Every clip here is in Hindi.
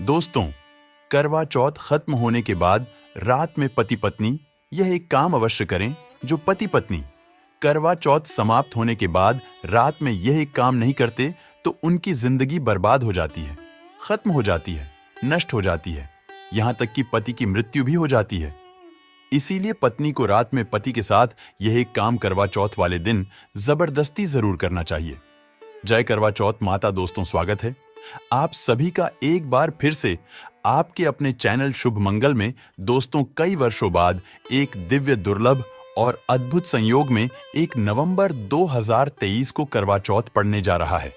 दोस्तों, करवा चौथ खत्म होने के बाद रात में पति पत्नी यह एक काम अवश्य करें जो पति पत्नी करवा चौथ समाप्त होने के बाद रात में यह एक काम नहीं करते तो उनकी जिंदगी बर्बाद हो जाती है, खत्म हो जाती है, नष्ट हो जाती है, यहां तक कि पति की मृत्यु भी हो जाती है। इसीलिए पत्नी को रात में पति के साथ यह एक काम करवा चौथ वाले दिन जबरदस्ती जरूर करना चाहिए। जय करवा चौथ माता। दोस्तों, स्वागत है आप सभी का एक बार फिर से आपके अपने चैनल शुभ मंगल में। दोस्तों, कई वर्षों बाद एक दिव्य दुर्लभ और अद्भुत संयोग में 1 नवंबर 2023 को करवा चौथ पड़ने जा रहा है।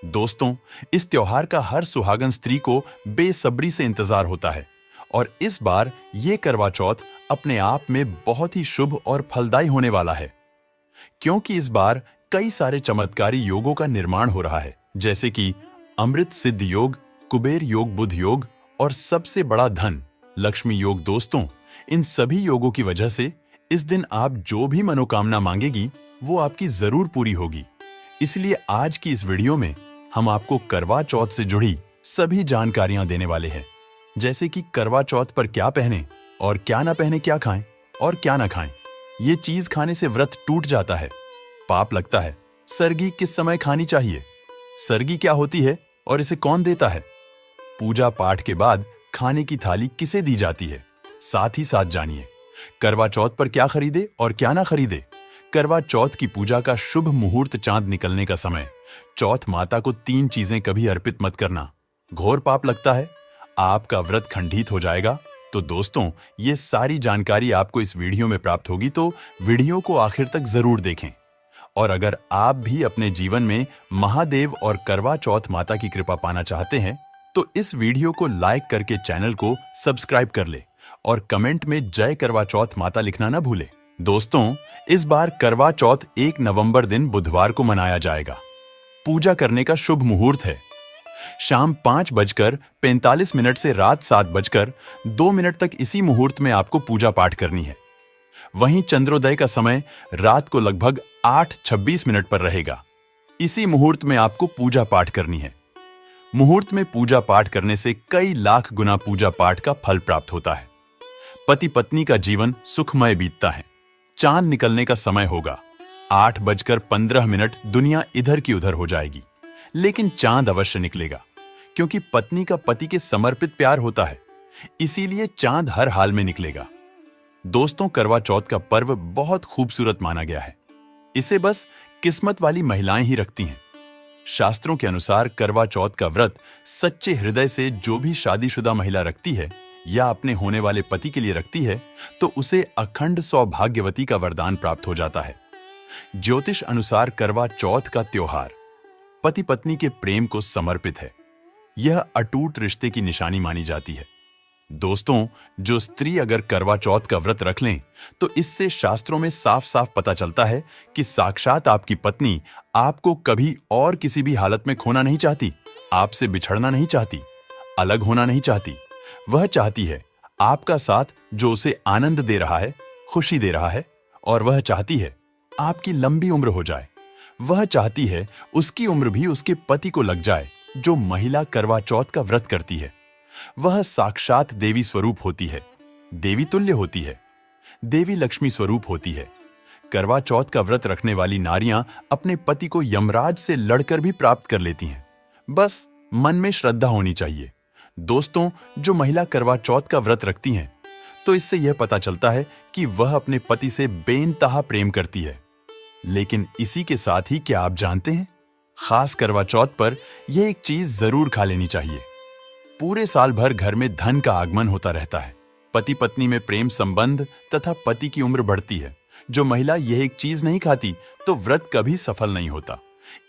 दोस्तों, इस त्योहार का हर सुहागन स्त्री को बेसब्री से इंतजार होता है और इस बार ये करवा चौथ अपने आप में बहुत ही शुभ और फलदायी होने वाला है, क्योंकि इस बार कई सारे चमत्कारी योगों का निर्माण हो रहा है, जैसे कि अमृत सिद्ध योग, कुबेर योग, बुध योग और सबसे बड़ा धन लक्ष्मी योग। दोस्तों, इन सभी योगों की वजह से इस दिन आप जो भी मनोकामना मांगेगी वो आपकी जरूर पूरी होगी। इसलिए आज की इस वीडियो में हम आपको करवा चौथ से जुड़ी सभी जानकारियां देने वाले हैं, जैसे कि करवा चौथ पर क्या पहने और क्या ना पहने, क्या खाएं और क्या ना खाएं, ये चीज खाने से व्रत टूट जाता है, पाप लगता है, सरगी किस समय खानी चाहिए, सरगी क्या होती है और इसे कौन देता है, पूजा पाठ के बाद खाने की थाली किसे दी जाती है। साथ ही साथ जानिए करवा चौथ पर क्या खरीदे और क्या ना खरीदे। करवा चौथ की पूजा का शुभ मुहूर्त चांद निकलने का समय। चौथ माता को 3 चीजें कभी अर्पित मत करना, घोर पाप लगता है, आपका व्रत खंडित हो जाएगा। तो दोस्तों, ये सारी जानकारी आपको इस वीडियो में प्राप्त होगी, तो वीडियो को आखिर तक जरूर देखें। और अगर आप भी अपने जीवन में महादेव और करवा चौथ माता की कृपा पाना चाहते हैं तो इस वीडियो को लाइक करके चैनल को सब्सक्राइब कर ले और कमेंट में जय करवा चौथ माता लिखना ना भूले। दोस्तों, इस बार करवा चौथ 1 नवंबर दिन बुधवार को मनाया जाएगा। पूजा करने का शुभ मुहूर्त है शाम 5:45 से रात 7:02 तक। इसी मुहूर्त में आपको पूजा पाठ करनी है। वहीं चंद्रोदय का समय रात को लगभग 8:26 पर रहेगा। इसी मुहूर्त में आपको पूजा पाठ करनी है। मुहूर्त में पूजा पाठ करने से कई लाख गुना पूजा पाठ का फल प्राप्त होता है। पति पत्नी का जीवन सुखमय बीतता है। चांद निकलने का समय होगा 8:15। दुनिया इधर की उधर हो जाएगी, लेकिन चांद अवश्य निकलेगा, क्योंकि पत्नी का पति के समर्पित प्यार होता है, इसीलिए चांद हर हाल में निकलेगा। दोस्तों, करवा चौथ का पर्व बहुत खूबसूरत माना गया है। इसे बस किस्मत वाली महिलाएं ही रखती हैं। शास्त्रों के अनुसार करवा चौथ का व्रत सच्चे हृदय से जो भी शादीशुदा महिला रखती है या अपने होने वाले पति के लिए रखती है तो उसे अखंड सौभाग्यवती का वरदान प्राप्त हो जाता है। ज्योतिष अनुसार करवा चौथ का त्योहार पति पत्नी के प्रेम को समर्पित है। यह अटूट रिश्ते की निशानी मानी जाती है। दोस्तों, जो स्त्री अगर करवा चौथ का व्रत रख लें तो इससे शास्त्रों में साफ साफ पता चलता है कि साक्षात आपकी पत्नी आपको कभी और किसी भी हालत में खोना नहीं चाहती, आपसे बिछड़ना नहीं चाहती, अलग होना नहीं चाहती। वह चाहती है आपका साथ जो उसे आनंद दे रहा है, खुशी दे रहा है, और वह चाहती है आपकी लंबी उम्र हो जाए। वह चाहती है उसकी उम्र भी उसके पति को लग जाए। जो महिला करवा चौथ का व्रत करती है वह साक्षात देवी स्वरूप होती है, देवी तुल्य होती है, देवी लक्ष्मी स्वरूप होती है। करवा चौथ का व्रत रखने वाली नारियां अपने पति को यमराज से लड़कर भी प्राप्त कर लेती हैं। बस मन में श्रद्धा होनी चाहिए। दोस्तों, जो महिला करवा चौथ का व्रत रखती हैं तो इससे यह पता चलता है कि वह अपने पति से बेइंतहा प्रेम करती है। लेकिन इसी के साथ ही क्या आप जानते हैं, खास करवा चौथ पर यह एक चीज जरूर खा लेनी चाहिए। पूरे साल भर घर में धन का आगमन होता रहता है। पति पत्नी में प्रेम संबंध तथा पति की उम्र बढ़ती है। जो महिला यह एक चीज नहीं खाती तो व्रत कभी सफल नहीं होता।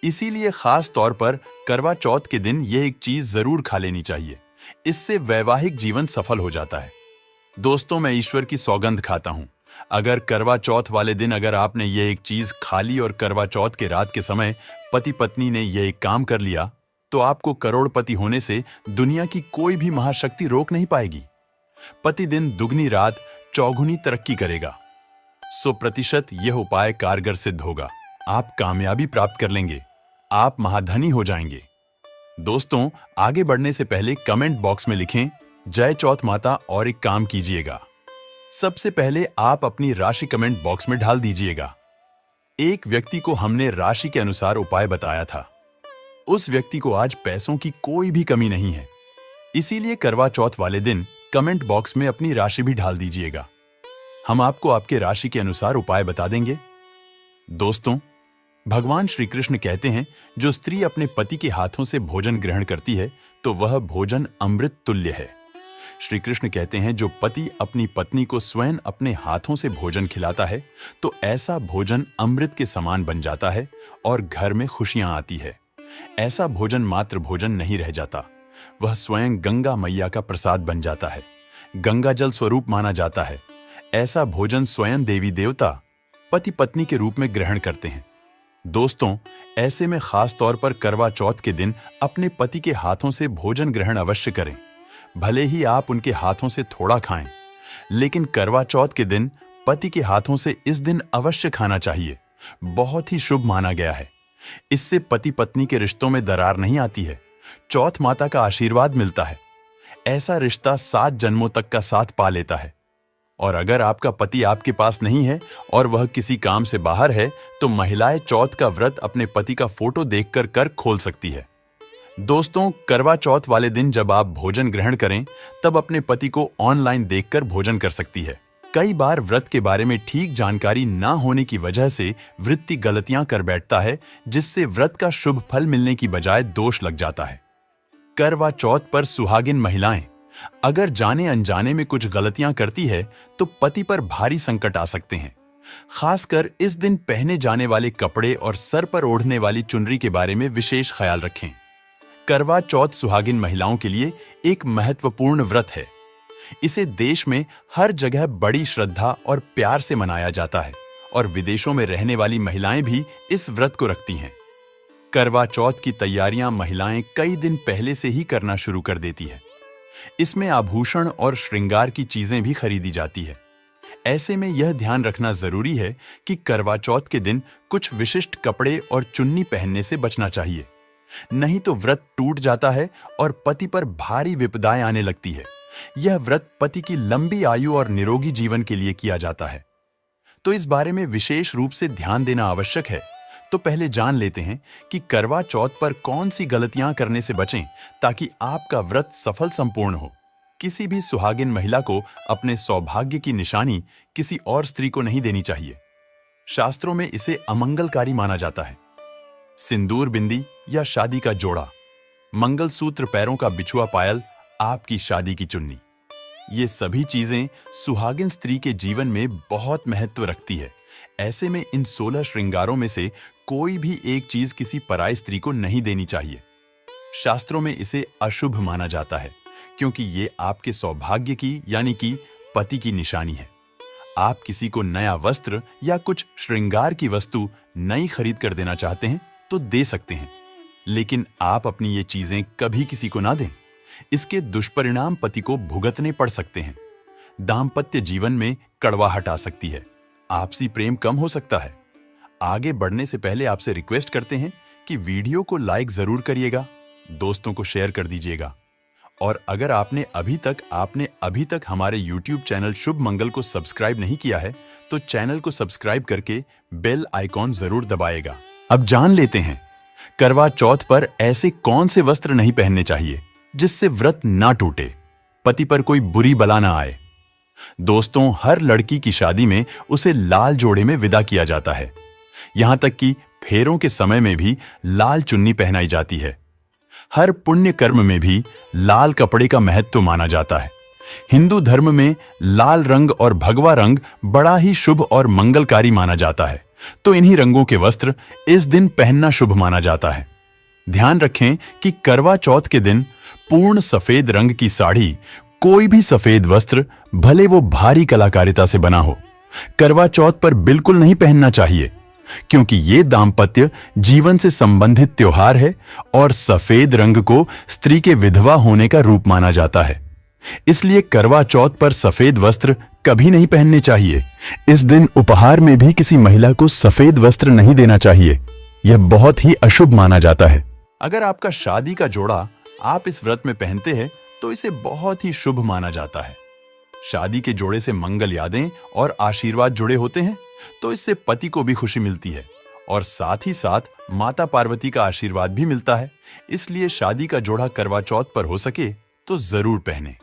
इसीलिए खास तौर पर करवा चौथ के दिन यह एक चीज जरूर खा लेनी चाहिए। इससे वैवाहिक जीवन सफल हो जाता है। दोस्तों, मैं ईश्वर की सौगंध खाता हूं, अगर करवा चौथ वाले दिन अगर आपने यह एक चीज खा ली और करवा चौथ के रात के समय पति पत्नी ने यह एक काम कर लिया तो आपको करोड़पति होने से दुनिया की कोई भी महाशक्ति रोक नहीं पाएगी। पति दिन दुगनी रात चौगुनी तरक्की करेगा। 100% यह उपाय कारगर सिद्ध होगा। आप कामयाबी प्राप्त कर लेंगे, आप महाधनी हो जाएंगे। दोस्तों, आगे बढ़ने से पहले कमेंट बॉक्स में लिखें जय चौथ माता और एक काम कीजिएगा। सबसे पहले आप अपनी राशि कमेंट बॉक्स में डाल दीजिएगा। एक व्यक्ति को हमने राशि के अनुसार उपाय बताया था। उस व्यक्ति को आज पैसों की कोई भी कमी नहीं है, इसीलिए करवा चौथ वाले दिन कमेंट बॉक्स में अपनी राशि भी डाल दीजिएगा। हम आपको आपके राशि के अनुसार उपाय बता देंगे। दोस्तों, भगवान श्री कृष्ण कहते हैं, जो स्त्री अपने पति के हाथों से भोजन ग्रहण करती है तो वह भोजन अमृत तुल्य है। श्री कृष्ण कहते हैं, जो पति अपनी पत्नी को स्वयं अपने हाथों से भोजन खिलाता है तो ऐसा भोजन अमृत के समान बन जाता है और घर में खुशियां आती है। ऐसा भोजन मात्र भोजन नहीं रह जाता, वह स्वयं गंगा मैया का प्रसाद बन जाता है, गंगा जल स्वरूप माना जाता है। ऐसा भोजन स्वयं देवी देवता पति पत्नी के रूप में ग्रहण करते हैं। दोस्तों, ऐसे में खास तौर पर करवा चौथ के दिन अपने पति के हाथों से भोजन ग्रहण अवश्य करें। भले ही आप उनके हाथों से थोड़ा खाएं, लेकिन करवा चौथ के दिन पति के हाथों से इस दिन अवश्य खाना चाहिए। बहुत ही शुभ माना गया है। इससे पति पत्नी के रिश्तों में दरार नहीं आती है, चौथ माता का आशीर्वाद मिलता है। ऐसा रिश्ता 7 जन्मों तक का साथ पा लेता है। और अगर आपका पति आपके पास नहीं है और वह किसी काम से बाहर है तो महिलाएं चौथ का व्रत अपने पति का फोटो देखकर कर खोल सकती है। दोस्तों, करवा चौथ वाले दिन जब आप भोजन ग्रहण करें तब अपने पति को ऑनलाइन देखकर भोजन कर सकती है। कई बार व्रत के बारे में ठीक जानकारी ना होने की वजह से वृत्ति गलतियां कर बैठता है, जिससे व्रत का शुभ फल मिलने की बजाय दोष लग जाता है। करवा चौथ पर सुहागिन महिलाएं अगर जाने अनजाने में कुछ गलतियां करती है तो पति पर भारी संकट आ सकते हैं। खासकर इस दिन पहने जाने वाले कपड़े और सर पर ओढ़ने वाली चुनरी के बारे में विशेष ख्याल रखें। करवा चौथ सुहागिन महिलाओं के लिए एक महत्वपूर्ण व्रत है। इसे देश में हर जगह बड़ी श्रद्धा और प्यार से मनाया जाता है और विदेशों में रहने वाली महिलाएं भी इस व्रत को रखती हैं। करवा चौथ की तैयारियां महिलाएं कई दिन पहले से ही करना शुरू कर देती है। इसमें आभूषण और श्रृंगार की चीजें भी खरीदी जाती है। ऐसे में यह ध्यान रखना जरूरी है कि करवा चौथ के दिन कुछ विशिष्ट कपड़े और चुन्नी पहनने से बचना चाहिए, नहीं तो व्रत टूट जाता है और पति पर भारी विपदाएं आने लगती है। यह व्रत पति की लंबी आयु और निरोगी जीवन के लिए किया जाता है, तो इस बारे में विशेष रूप से ध्यान देना आवश्यक है। तो पहले जान लेते हैं कि करवा चौथ पर कौन सी गलतियां करने से बचें ताकि आपका व्रत सफल संपूर्ण हो। किसी भी सुहागिन महिला को अपने सौभाग्य की निशानी किसी और स्त्री को नहीं देनी चाहिए। शास्त्रों में इसे अमंगलकारी माना जाता है। सिंदूर बिंदी या शादी का जोड़ा, मंगलसूत्र, पैरों का बिछुआ पायल, आपकी शादी की चुन्नी, ये सभी चीजें सुहागिन स्त्री के जीवन में बहुत महत्व रखती है। ऐसे में इन 16 श्रृंगारों में से कोई भी एक चीज किसी पराई स्त्री को नहीं देनी चाहिए। शास्त्रों में इसे अशुभ माना जाता है क्योंकि ये आपके सौभाग्य की यानी कि पति की निशानी है। आप किसी को नया वस्त्र या कुछ श्रृंगार की वस्तु नई खरीद कर देना चाहते हैं तो दे सकते हैं, लेकिन आप अपनी ये चीजें कभी किसी को ना दें। इसके दुष्परिणाम पति को भुगतने पड़ सकते हैं। दाम्पत्य जीवन में कड़वाहट आ सकती है, आपसी प्रेम कम हो सकता है। आगे बढ़ने से पहले आपसे रिक्वेस्ट करते हैं कि वीडियो को लाइक जरूर करिएगा, दोस्तों को शेयर कर दीजिएगा और अगर आपने अभी तक हमारे YouTube चैनल शुभ मंगल को सब्सक्राइब नहीं किया है तो चैनल को सब्सक्राइब करके बेल आइकॉन जरूर दबाएगा। अब जान लेते हैं करवा चौथ पर ऐसे कौन से वस्त्र नहीं पहनने चाहिए जिससे व्रत ना टूटे, पति पर कोई बुरी बला ना आए। दोस्तों, हर लड़की की शादी में उसे लाल जोड़े में विदा किया जाता है। यहां तक कि फेरों के समय में भी लाल चुन्नी पहनाई जाती है। हर पुण्य कर्म में भी लाल कपड़े का महत्व माना जाता है। हिंदू धर्म में लाल रंग और भगवा रंग बड़ा ही शुभ और मंगलकारी माना जाता है, तो इन्हीं रंगों के वस्त्र इस दिन पहनना शुभ माना जाता है। ध्यान रखें कि करवा चौथ के दिन पूर्ण सफेद रंग की साड़ी, कोई भी सफेद वस्त्र, भले वो भारी कलाकारिता से बना हो, करवा चौथ पर बिल्कुल नहीं पहनना चाहिए, क्योंकि ये दाम्पत्य जीवन से संबंधित त्योहार है और सफेद रंग को स्त्री के विधवा होने का रूप माना जाता है। इसलिए करवा चौथ पर सफेद वस्त्र कभी नहीं पहनने चाहिए। इस दिन उपहार में भी किसी महिला को सफेद वस्त्र नहीं देना चाहिए, यह बहुत ही अशुभ माना जाता है। अगर आपका शादी का जोड़ा आप इस व्रत में पहनते हैं तो इसे बहुत ही शुभ माना जाता है। शादी के जोड़े से मंगल यादें और आशीर्वाद जुड़े होते हैं, तो इससे पति को भी खुशी मिलती है और साथ ही साथ माता पार्वती का आशीर्वाद भी मिलता है। इसलिए शादी का जोड़ा करवा चौथ पर हो सके तो जरूर पहने।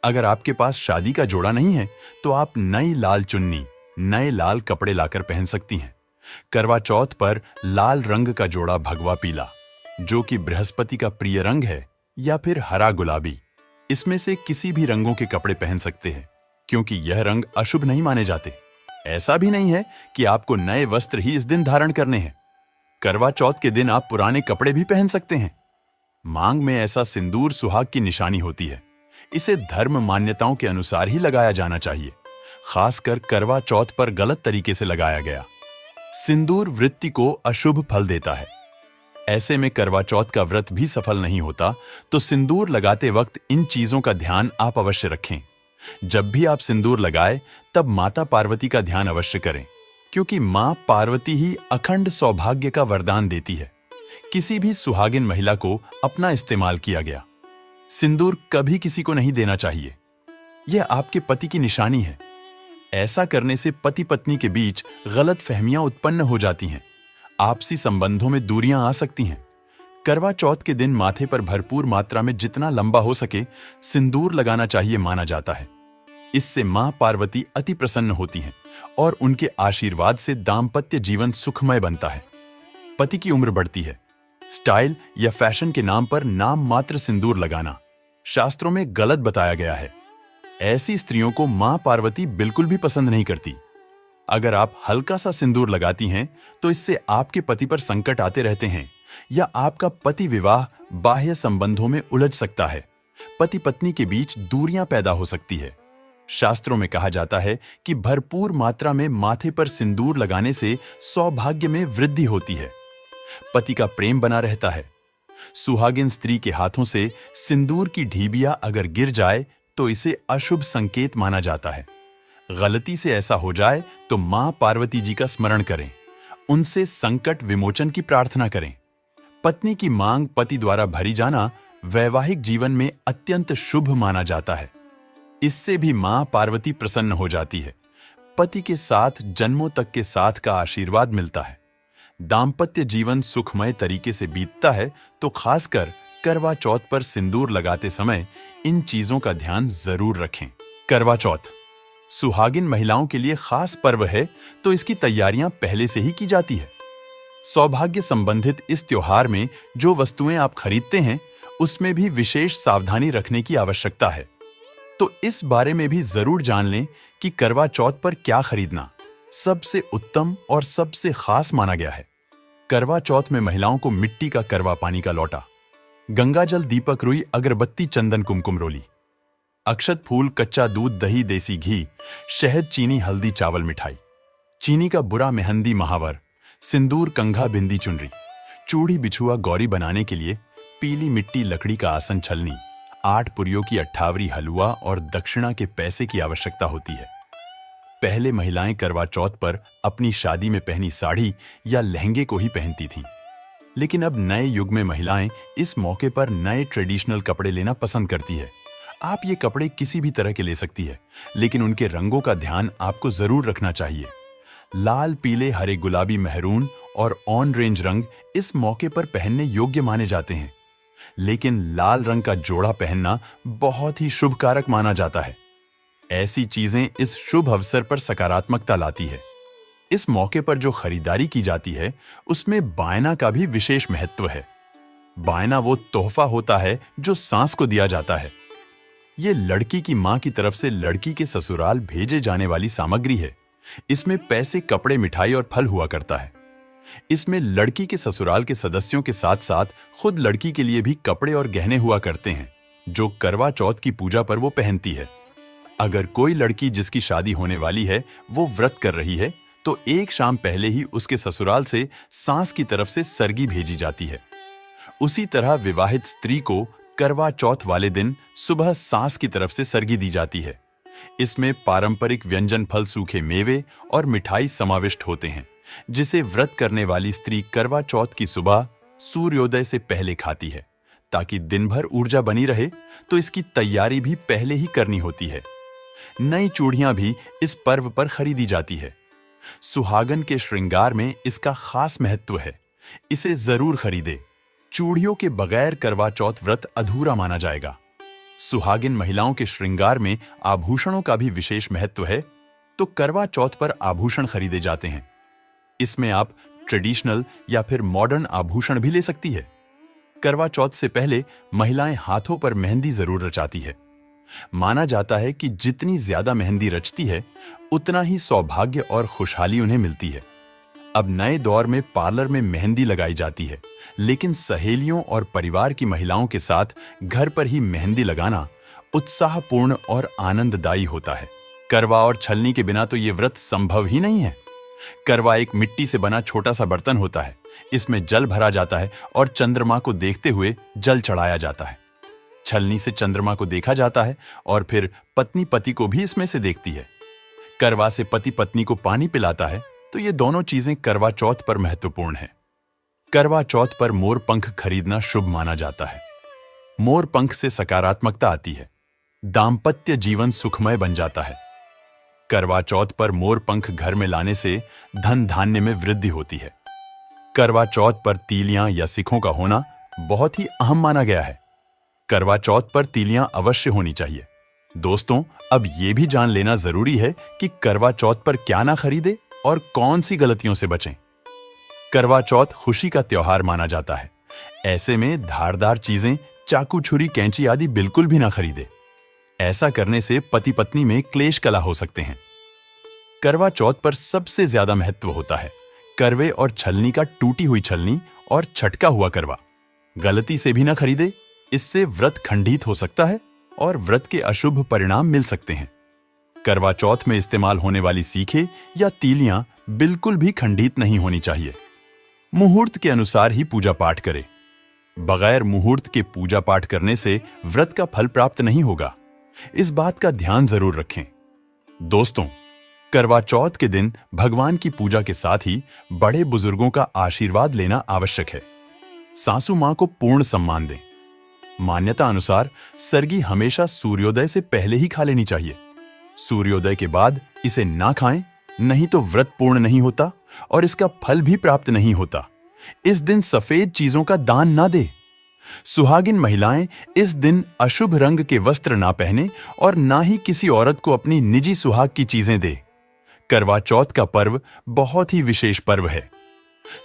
अगर आपके पास शादी का जोड़ा नहीं है तो आप नई लाल चुन्नी, नए लाल कपड़े लाकर पहन सकती हैं। करवा चौथ पर लाल रंग का जोड़ा भगवा पीला, जो कि बृहस्पति का प्रिय रंग है, या फिर हरा गुलाबी, इसमें से किसी भी रंगों के कपड़े पहन सकते हैं, क्योंकि यह रंग अशुभ नहीं माने जाते। ऐसा भी नहीं है कि आपको नए वस्त्र ही इस दिन धारण करने हैं। करवा चौथ के दिन आप पुराने कपड़े भी पहन सकते हैं। मांग में ऐसा सिंदूर सुहाग की निशानी होती है। इसे धर्म मान्यताओं के अनुसार ही लगाया जाना चाहिए। खासकर करवा चौथ पर गलत तरीके से लगाया गया सिंदूर वृत्ति को अशुभ फल देता है। ऐसे में करवा चौथ का व्रत भी सफल नहीं होता। तो सिंदूर लगाते वक्त इन चीजों का ध्यान आप अवश्य रखें। जब भी आप सिंदूर लगाएं तब माता पार्वती का ध्यान अवश्य करें, क्योंकि मां पार्वती ही अखंड सौभाग्य का वरदान देती है। किसी भी सुहागिन महिला को अपना इस्तेमाल किया गया सिंदूर कभी किसी को नहीं देना चाहिए। यह आपके पति की निशानी है। ऐसा करने से पति पत्नी के बीच गलत फहमियां उत्पन्न हो जाती हैं। आपसी संबंधों में दूरियां आ सकती हैं। करवा चौथ के दिन माथे पर भरपूर मात्रा में जितना लंबा हो सके सिंदूर लगाना चाहिए माना जाता है। इससे मां पार्वती अति प्रसन्न होती हैं और उनके आशीर्वाद से दाम्पत्य जीवन सुखमय बनता है। पति की उम्र बढ़ती है। स्टाइल या फैशन के नाम पर नाम मात्र सिंदूर लगाना शास्त्रों में गलत बताया गया है। ऐसी स्त्रियों को मां पार्वती बिल्कुल भी पसंद नहीं करती। अगर आप हल्का सा सिंदूर लगाती हैं तो इससे आपके पति पर संकट आते रहते हैं, या आपका पति विवाह बाह्य संबंधों में उलझ सकता है। पति पत्नी के बीच दूरियां पैदा हो सकती है। शास्त्रों में कहा जाता है कि भरपूर मात्रा में माथे पर सिंदूर लगाने से सौभाग्य में वृद्धि होती है, पति का प्रेम बना रहता है। सुहागिन स्त्री के हाथों से सिंदूर की ढीबिया अगर गिर जाए तो इसे अशुभ संकेत माना जाता है। गलती से ऐसा हो जाए तो मां पार्वती जी का स्मरण करें, उनसे संकट विमोचन की प्रार्थना करें। पत्नी की मांग पति द्वारा भरी जाना वैवाहिक जीवन में अत्यंत शुभ माना जाता है। इससे भी मां पार्वती प्रसन्न हो जाती है। पति के साथ जन्मों तक के साथ का आशीर्वाद मिलता है। दाम्पत्य जीवन सुखमय तरीके से बीतता है। तो खासकर करवा चौथ पर सिंदूर लगाते समय इन चीजों का ध्यान जरूर रखें। करवा चौथ सुहागिन महिलाओं के लिए खास पर्व है, तो इसकी तैयारियां पहले से ही की जाती है। सौभाग्य संबंधित इस त्योहार में जो वस्तुएं आप खरीदते हैं उसमें भी विशेष सावधानी रखने की आवश्यकता है। तो इस बारे में भी जरूर जान लें कि करवा चौथ पर क्या खरीदना सबसे उत्तम और सबसे खास माना गया है। करवा चौथ में महिलाओं को मिट्टी का करवा पानी का लोटा, गंगा जल, दीपक, रुई, अगरबत्ती, चंदन, कुमकुम रोली, अक्षत फूल, कच्चा दूध, दही, देसी घी, शहद, चीनी, हल्दी, चावल, मिठाई, चीनी का बुरा, मेहंदी, महावर, सिंदूर, कंघा, बिंदी, चुनरी, चूड़ी, बिछुआ, गौरी बनाने के लिए पीली मिट्टी, लकड़ी का आसन, छलनी, 8 पुरियों की अट्ठावरी, हलवा और दक्षिणा के पैसे की आवश्यकता होती है। पहले महिलाएं करवा चौथ पर अपनी शादी में पहनी साड़ी या लहंगे को ही पहनती थीं, लेकिन अब नए युग में महिलाएं इस मौके पर नए ट्रेडिशनल कपड़े लेना पसंद करती है। आप ये कपड़े किसी भी तरह के ले सकती है, लेकिन उनके रंगों का ध्यान आपको जरूर रखना चाहिए। लाल, पीले, हरे, गुलाबी, मेहरून और ऑन रेंज रंग इस मौके पर पहनने योग्य माने जाते हैं, लेकिन लाल रंग का जोड़ा पहनना बहुत ही शुभ कारक माना जाता है। ऐसी चीजें इस शुभ अवसर पर सकारात्मकता लाती है। इस मौके पर जो खरीदारी की जाती है उसमें बायना का भी विशेष महत्व है। बायना वो तोहफा होता है जो सास को दिया जाता है। ये लड़की की मां की तरफ से लड़की के ससुराल भेजे जाने वाली सामग्री है। इसमें पैसे, कपड़े, मिठाई और फल हुआ करता है। इसमें लड़की के ससुराल के सदस्यों के साथ साथ खुद लड़की के लिए भी कपड़े और गहने हुआ करते हैं, जो करवा चौथ की पूजा पर वो पहनती है। अगर कोई लड़की जिसकी शादी होने वाली है वो व्रत कर रही है तो एक शाम पहले ही उसके ससुराल से सास की तरफ से सरगी भेजी जाती है। उसी तरह विवाहित स्त्री को करवा चौथ वाले दिन सुबह सास की तरफ से सरगी दी जाती है। इसमें पारंपरिक व्यंजन, फल, सूखे मेवे और मिठाई समाविष्ट होते हैं, जिसे व्रत करने वाली स्त्री करवा चौथ की सुबह सूर्योदय से पहले खाती है, ताकि दिन भर ऊर्जा बनी रहे, तो इसकी तैयारी भी पहले ही करनी होती है। नई चूड़ियां भी इस पर्व पर खरीदी जाती है। सुहागन के श्रृंगार में इसका खास महत्व है, इसे जरूर खरीदे। चूड़ियों के बगैर करवा चौथ व्रत अधूरा माना जाएगा। सुहागिन महिलाओं के श्रृंगार में आभूषणों का भी विशेष महत्व है, तो करवा चौथ पर आभूषण खरीदे जाते हैं। इसमें आप ट्रेडिशनल या फिर मॉडर्न आभूषण भी ले सकती है। करवा चौथ से पहले महिलाएं हाथों पर मेहंदी जरूर रचाती है। माना जाता है कि जितनी ज्यादा मेहंदी रचती है, उतना ही सौभाग्य और खुशहाली उन्हें मिलती है। अब नए दौर में पार्लर में मेहंदी लगाई जाती है, लेकिन सहेलियों और परिवार की महिलाओं के साथ घर पर ही मेहंदी लगाना उत्साहपूर्ण और आनंददायी होता है। करवा और छलनी के बिना तो ये व्रत संभव ही नहीं है। करवा एक मिट्टी से बना छोटा सा बर्तन होता है। इसमें जल भरा जाता है और चंद्रमा को देखते हुए जल चढ़ाया जाता है। छलनी से चंद्रमा को देखा जाता है और फिर पत्नी पति को भी इसमें से देखती है। करवा से पति पत्नी को पानी पिलाता है, तो ये दोनों चीजें करवा चौथ पर महत्वपूर्ण हैं। करवा चौथ पर मोर पंख खरीदना शुभ माना जाता है। मोर पंख से सकारात्मकता आती है, दाम्पत्य जीवन सुखमय बन जाता है। करवा चौथ पर मोर पंख घर में लाने से धन धान्य में वृद्धि होती है। करवा चौथ पर तीलियां या सिखों का होना बहुत ही अहम माना गया है। करवा चौथ पर तीलियां अवश्य होनी चाहिए। दोस्तों, अब यह भी जान लेना जरूरी है कि करवा चौथ पर क्या ना खरीदे और कौन सी गलतियों से बचें। करवा चौथ खुशी का त्योहार माना जाता है। ऐसे में धारदार चीजें, चाकू, छुरी, कैंची आदि बिल्कुल भी ना खरीदे। ऐसा करने से पति पत्नी में क्लेश कलह हो सकते हैं। करवा चौथ पर सबसे ज्यादा महत्व होता है करवे और छलनी का। टूटी हुई छलनी और छटका हुआ करवा गलती से भी ना खरीदे, इससे व्रत खंडित हो सकता है और व्रत के अशुभ परिणाम मिल सकते हैं। करवा चौथ में इस्तेमाल होने वाली सीखें या तीलियां बिल्कुल भी खंडित नहीं होनी चाहिए। मुहूर्त के अनुसार ही पूजा पाठ करें। बगैर मुहूर्त के पूजा पाठ करने से व्रत का फल प्राप्त नहीं होगा। इस बात का ध्यान जरूर रखें। दोस्तों, करवा चौथ के दिन भगवान की पूजा के साथ ही बड़े बुजुर्गों का आशीर्वाद लेना आवश्यक है। सासू मां को पूर्ण सम्मान दें। मान्यता अनुसार सरगी हमेशा सूर्योदय से पहले ही खा लेनी चाहिए। सूर्योदय के बाद इसे ना खाएं, नहीं तो व्रत पूर्ण नहीं होता और इसका फल भी प्राप्त नहीं होता। इस दिन सफेद चीजों का दान ना दे। सुहागिन महिलाएं इस दिन अशुभ रंग के वस्त्र ना पहने और ना ही किसी औरत को अपनी निजी सुहाग की चीजें दे। करवा चौथ का पर्व बहुत ही विशेष पर्व है।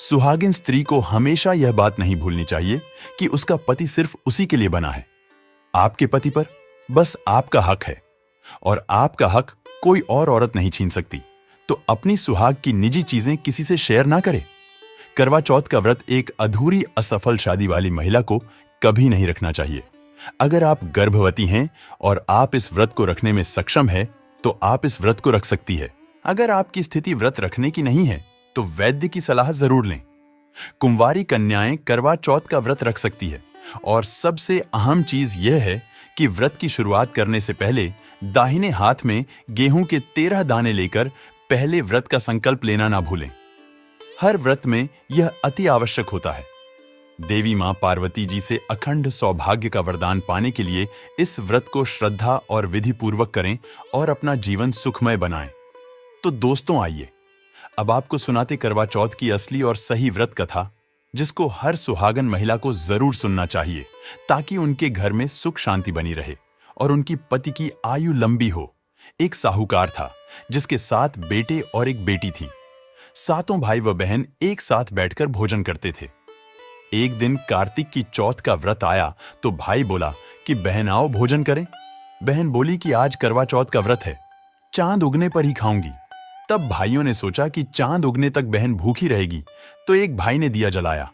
सुहागिन स्त्री को हमेशा यह बात नहीं भूलनी चाहिए कि उसका पति सिर्फ उसी के लिए बना है। आपके पति पर बस आपका हक है और आपका हक कोई और औरत नहीं छीन सकती। तो अपनी सुहाग की निजी चीजें किसी से शेयर ना करें। करवा चौथ का व्रत एक अधूरी असफल शादी वाली महिला को कभी नहीं रखना चाहिए। अगर आप गर्भवती हैं और आप इस व्रत को रखने में सक्षम है, तो आप इस व्रत को रख सकती है। अगर आपकी स्थिति व्रत रखने की नहीं है, तो वैद्य की सलाह जरूर लें। कुंवारी कन्याएं करवा चौथ का व्रत रख सकती है और सबसे अहम चीज यह है कि व्रत की शुरुआत करने से पहले दाहिने हाथ में गेहूं के 13 दाने लेकर पहले व्रत का संकल्प लेना ना भूलें। हर व्रत में यह अति आवश्यक होता है। देवी मां पार्वती जी से अखंड सौभाग्य का वरदान पाने के लिए इस व्रत को श्रद्धा और विधि पूर्वक करें और अपना जीवन सुखमय बनाएं। तो दोस्तों, आइए अब आपको सुनाते करवा चौथ की असली और सही व्रत कथा, जिसको हर सुहागन महिला को जरूर सुनना चाहिए, ताकि उनके घर में सुख शांति बनी रहे और उनकी पति की आयु लंबी हो। एक साहूकार था जिसके 7 बेटे और एक बेटी थी। सातों भाई व बहन एक साथ बैठकर भोजन करते थे। एक दिन कार्तिक की चौथ का व्रत आया तो भाई बोला कि बहन आओ भोजन करें। बहन बोली कि आज करवा चौथ का व्रत है, चांद उगने पर ही खाऊंगी। तब भाइयों ने सोचा कि चांद उगने तक बहन भूखी रहेगी, तो एक भाई ने दिया जलाया।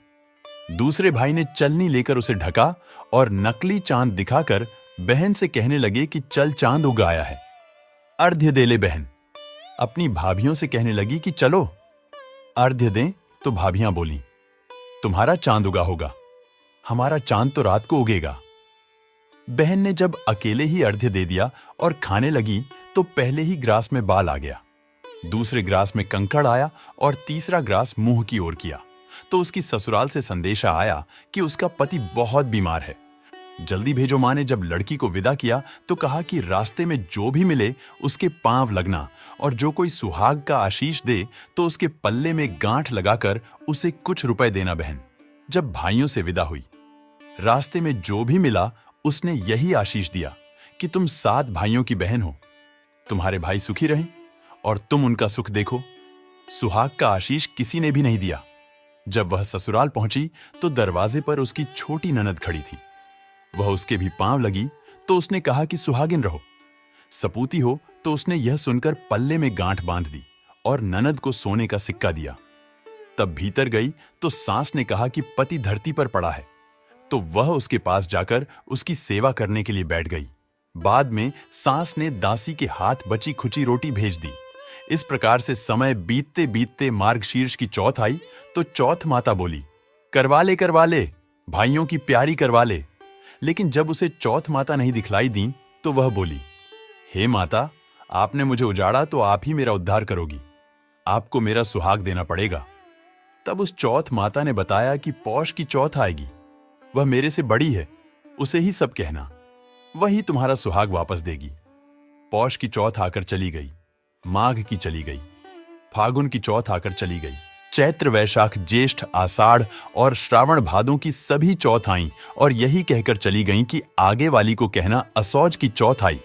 दूसरे भाई ने चलनी लेकर उसे ढका और नकली चांद दिखाकर बहन से कहने लगे कि चल चांद उग आया है, अर्घ्य दे ले बहन। अपनी भाभियों से कहने लगी कि चलो अर्घ्य दें, तो भाभियां बोली तुम्हारा चांद उगा होगा, हमारा चांद तो रात को उगेगा। बहन ने जब अकेले ही अर्घ्य दे दिया और खाने लगी तो पहले ही ग्रास में बाल आ गया, दूसरे ग्रास में कंकड़ आया और तीसरा ग्रास मुंह की ओर किया तो उसकी ससुराल से संदेशा आया कि उसका पति बहुत बीमार है। जल्दी भेजो माँ ने जब लड़की को विदा किया तो कहा कि रास्ते में जो भी मिले उसके पांव लगना, और जो कोई सुहाग का आशीष दे तो उसके पल्ले में गांठ लगाकर उसे कुछ रुपए देना बहन। जब भाइयों से विदा हुई, रास्ते में जो भी मिला उसने यही आशीष दिया कि तुम 7 भाइयों की बहन हो, तुम्हारे भाई सुखी रहें और तुम उनका सुख देखो। सुहाग का आशीष किसी ने भी नहीं दिया। जब वह ससुराल पहुंची तो दरवाजे पर उसकी छोटी ननद खड़ी थी। वह उसके भी पांव लगी तो उसने कहा कि सुहागिन रहो। सपूती हो तो उसने यह सुनकर पल्ले में गांठ बांध दी और ननद को सोने का सिक्का दिया। तब भीतर गई तो सास ने कहा कि पति धरती पर पड़ा है, तो वह उसके पास जाकर उसकी सेवा करने के लिए बैठ गई। बाद में सास ने दासी के हाथ बची खुची रोटी भेज दी। इस प्रकार से समय बीतते बीतते मार्गशीर्ष की चौथ आई तो चौथ माता बोली, करवा ले भाइयों की प्यारी करवा ले। लेकिन जब उसे चौथ माता नहीं दिखलाई दी तो वह बोली, हे माता, आपने मुझे उजाड़ा तो आप ही मेरा उद्धार करोगी, आपको मेरा सुहाग देना पड़ेगा। तब उस चौथ माता ने बताया कि पौष की चौथ आएगी, वह मेरे से बड़ी है, उसे ही सब कहना, वही तुम्हारा सुहाग वापस देगी। पौष की चौथ आकर चली गई, माघ की चली गई, फागुन की चौथ आकर चली गई, चैत्र वैशाख ज्येष्ठ आषाढ़ और श्रावण भादों की सभी चौथ आईं और यही कहकर चली गईं कि आगे वाली को कहना असौज की चौथ आई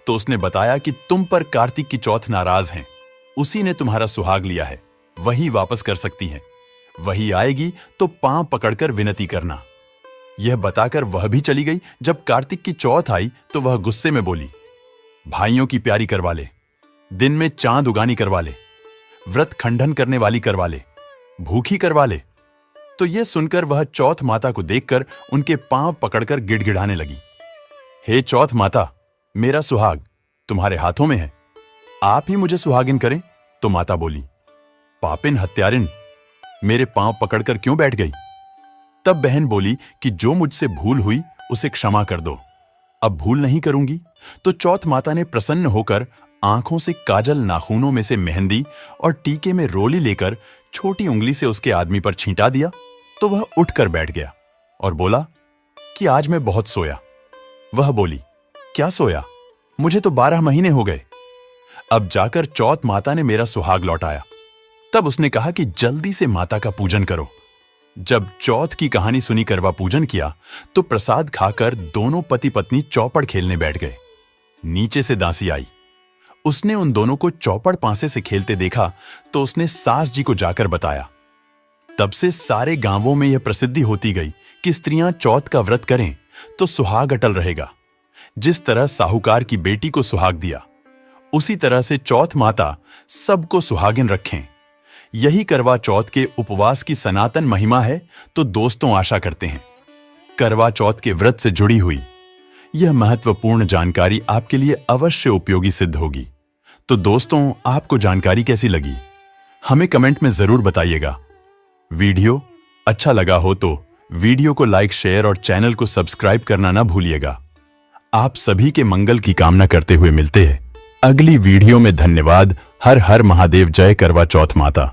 तो उसने बताया कि तुम पर कार्तिक की चौथ नाराज हैं, उसी ने तुम्हारा सुहाग लिया है, वही वापस कर सकती हैं, वही आएगी तो पांव पकड़कर विनती करना। यह बताकर वह भी चली गई। जब कार्तिक की चौथ आई तो वह गुस्से में बोली, भाइयों की प्यारी करवा ले, दिन में चांद उगानी करवा ले, व्रत खंडन करने वाली करवा ले, भूखी करवा ले। तो यह सुनकर वह चौथ माता को देखकर उनके पांव पकड़कर गिड़गिड़ाने लगी, हे चौथ माता, मेरा सुहाग तुम्हारे हाथों में है, आप ही मुझे सुहागिन करें। तो माता बोली, पापिन हत्यारिन, मेरे पांव पकड़कर क्यों बैठ गई? तब बहन बोली कि जो मुझसे भूल हुई उसे क्षमा कर दो, अब भूल नहीं करूंगी। तो चौथ माता ने प्रसन्न होकर आंखों से काजल, नाखूनों में से मेहंदी और टीके में रोली लेकर छोटी उंगली से उसके आदमी पर छींटा दिया तो वह उठकर बैठ गया और बोला कि आज मैं बहुत सोया। वह बोली, क्या सोया? मुझे तो 12 महीने हो गए। अब जाकर चौथ माता ने मेरा सुहाग लौटाया। तब उसने कहा कि जल्दी से माता का पूजन करो। जब चौथ की कहानी सुनी करवा पूजन किया तो प्रसाद खाकर दोनों पति पत्नी चौपड़ खेलने बैठ गए। नीचे से दासी आई, उसने उन दोनों को चौपड़ पांसे से खेलते देखा तो उसने सास जी को जाकर बताया। तब से सारे गांवों में यह प्रसिद्धि होती गई कि स्त्रियां चौथ का व्रत करें तो सुहाग अटल रहेगा। जिस तरह साहूकार की बेटी को सुहाग दिया, उसी तरह से चौथ माता सबको सुहागिन रखें। यही करवा चौथ के उपवास की सनातन महिमा है। तो दोस्तों, आशा करते हैं करवा चौथ के व्रत से जुड़ी हुई यह महत्वपूर्ण जानकारी आपके लिए अवश्य उपयोगी सिद्ध होगी। तो दोस्तों, आपको जानकारी कैसी लगी हमें कमेंट में जरूर बताइएगा। वीडियो अच्छा लगा हो तो वीडियो को लाइक, शेयर और चैनल को सब्सक्राइब करना ना भूलिएगा। आप सभी के मंगल की कामना करते हुए मिलते हैं अगली वीडियो में। धन्यवाद। हर हर महादेव। जय करवा चौथ माता।